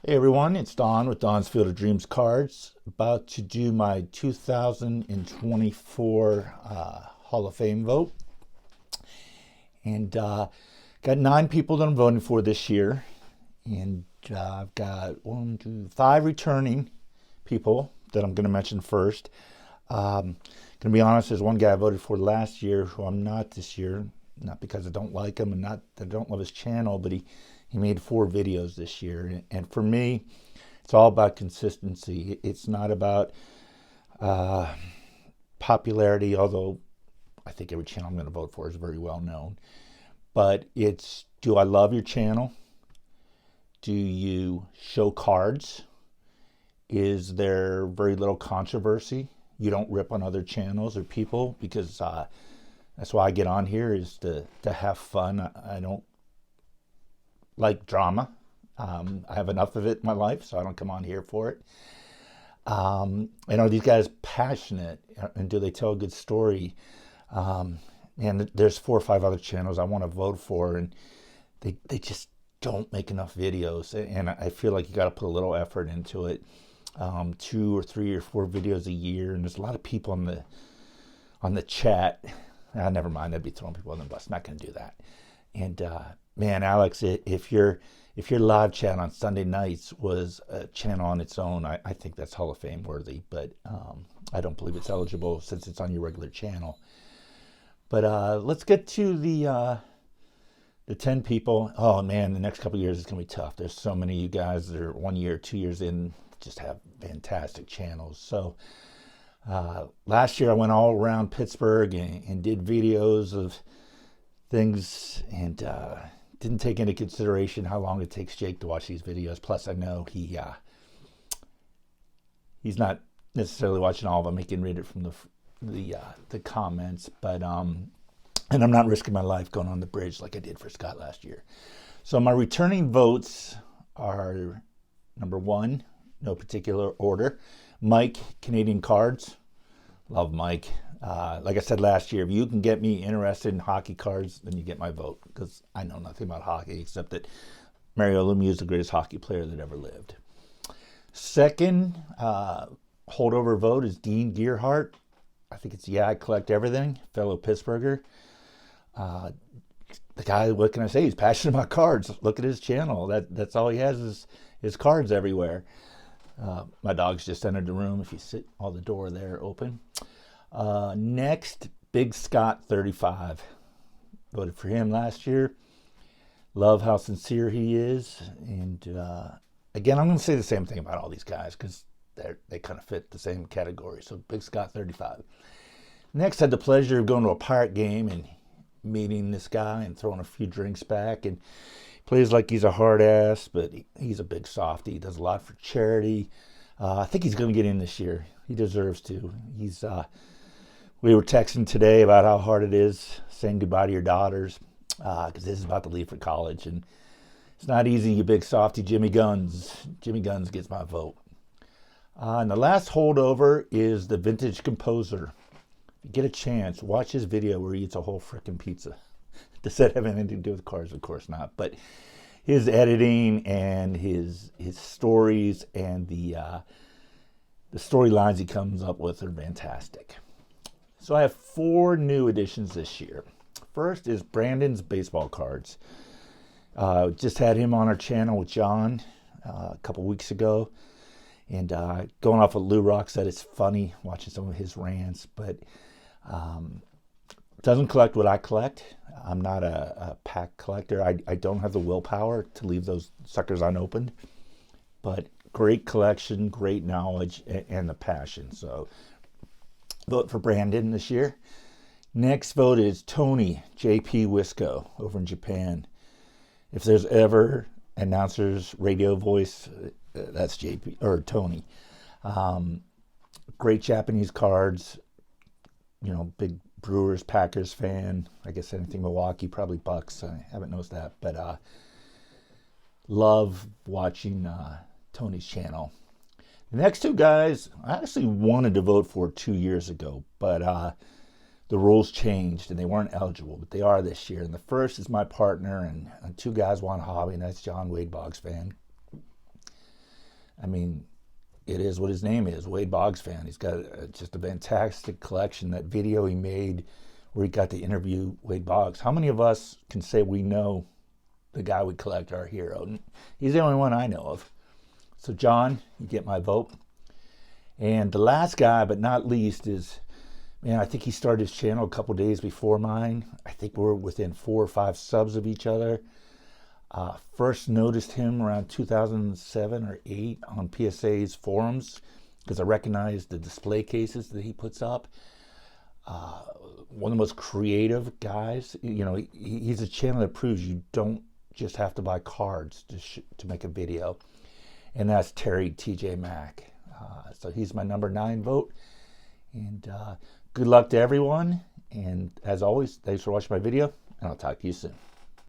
Hey everyone, it's Don with Don's Field of Dreams Cards. About to do my 2024 Hall of Fame vote. And got 9 people that I'm voting for this year. And I've got 5 returning people that I'm going to mention first. Going to be honest, there's one guy I voted for last year who I'm not this year. Not because I don't like him and not that I don't love his channel, but he made 4 videos this year. And for me, it's all about consistency. It's not about popularity, although I think every channel I'm going to vote for is very well known. But it's, do I love your channel? Do you show cards? Is there very little controversy? You don't rip on other channels or people, because that's why I get on here, is to have fun. I don't like drama. I have enough of it in my life, so I don't come on here for it. And are these guys passionate, and do they tell a good story? And there's 4 or 5 other channels I want to vote for, and they just don't make enough videos, and I feel like you got to put a little effort into it. 2 or 3 or 4 videos a year, and there's a lot of people on the chat. Never mind, I'd be throwing people on the bus. Not going to do that. And man, Alex, if your live chat on Sunday nights was a channel on its own, I think that's Hall of Fame worthy. But I don't believe it's eligible since it's on your regular channel. But let's get to the 10 people. Oh man, the next couple of years is going to be tough. There's so many of you guys that are 1 year, 2 years in, just have fantastic channels. So last year I went all around Pittsburgh and did videos of things, and didn't take into consideration how long it takes Jake to watch these videos. Plus I know he's not necessarily watching all of them. He can read it from the comments, but and I'm not risking my life going on the bridge like I did for Scott last year. So my returning votes are: number 1, no particular order, Mike, Canadian Cards. Love Mike. Like I said last year, if you can get me interested in hockey cards, then you get my vote, because I know nothing about hockey except that Mario Lemieux is the greatest hockey player that ever lived. Second holdover vote is Dean Gearhart. I think it's I Collect Everything, fellow Pittsburgher. The guy, what can I say? He's passionate about cards. Look at his channel. That's all he has is cards everywhere. My dog's just entered the room. If you sit all the door there open. Next, Big Scott 35. Voted for him last year. Love how sincere he is. And again, I'm going to say the same thing about all these guys, because they kind of fit the same category. So Big Scott 35. Next, had the pleasure of going to a Pirate game and meeting this guy and throwing a few drinks back. And plays like he's a hard ass, but he's a big softy. He does a lot for charity. I think he's going to get in this year. He deserves to. We were texting today about how hard it is saying goodbye to your daughters, because this is about to leave for college, and it's not easy. You big softy, Jimmy Guns. Jimmy Guns gets my vote. And the last holdover is the Vintage Composer. If you get a chance, watch his video where he eats a whole frickin' pizza. Does that have anything to do with cars? Of course not. But his editing and his stories and the storylines he comes up with are fantastic. So I have 4 new additions this year. First is Brandon's baseball cards. Just had him on our channel with John a couple weeks ago. And going off what Lou Rock said, it's funny watching some of his rants, but doesn't collect what I collect. I'm not a pack collector. I don't have the willpower to leave those suckers unopened. But great collection, great knowledge, and the passion. So vote for Brandon this year. Next vote is Tony, JP Wisco, over in Japan. If there's ever announcer's radio voice, that's JP or Tony. Great Japanese cards. You know, big Brewers, Packers fan. I guess anything Milwaukee, probably Bucks. I haven't noticed that, but love watching Tony's channel. The next 2 guys, I actually wanted to vote for 2 years ago, but the rules changed and they weren't eligible, but they are this year. And the first is my partner, and 2 guys, 1 hobby, and that's John Wade, Boggs fan. I mean, it is what his name is, Wade Boggs fan. He's got just a fantastic collection. That video he made where he got to interview Wade Boggs. How many of us can say we know the guy we collect, our hero? He's the only one I know of. So John, you get my vote. And the last guy, but not least, is, man, I think he started his channel a couple days before mine. I think we're within 4 or 5 subs of each other. First noticed him around 2007 or 8 on PSA's forums because I recognized the display cases that he puts up. One of the most creative guys. You know, he's a channel that proves you don't just have to buy cards to make a video. And that's Terry TJ Mack. So he's my number 9 vote. And good luck to everyone. And as always, thanks for watching my video, and I'll talk to you soon.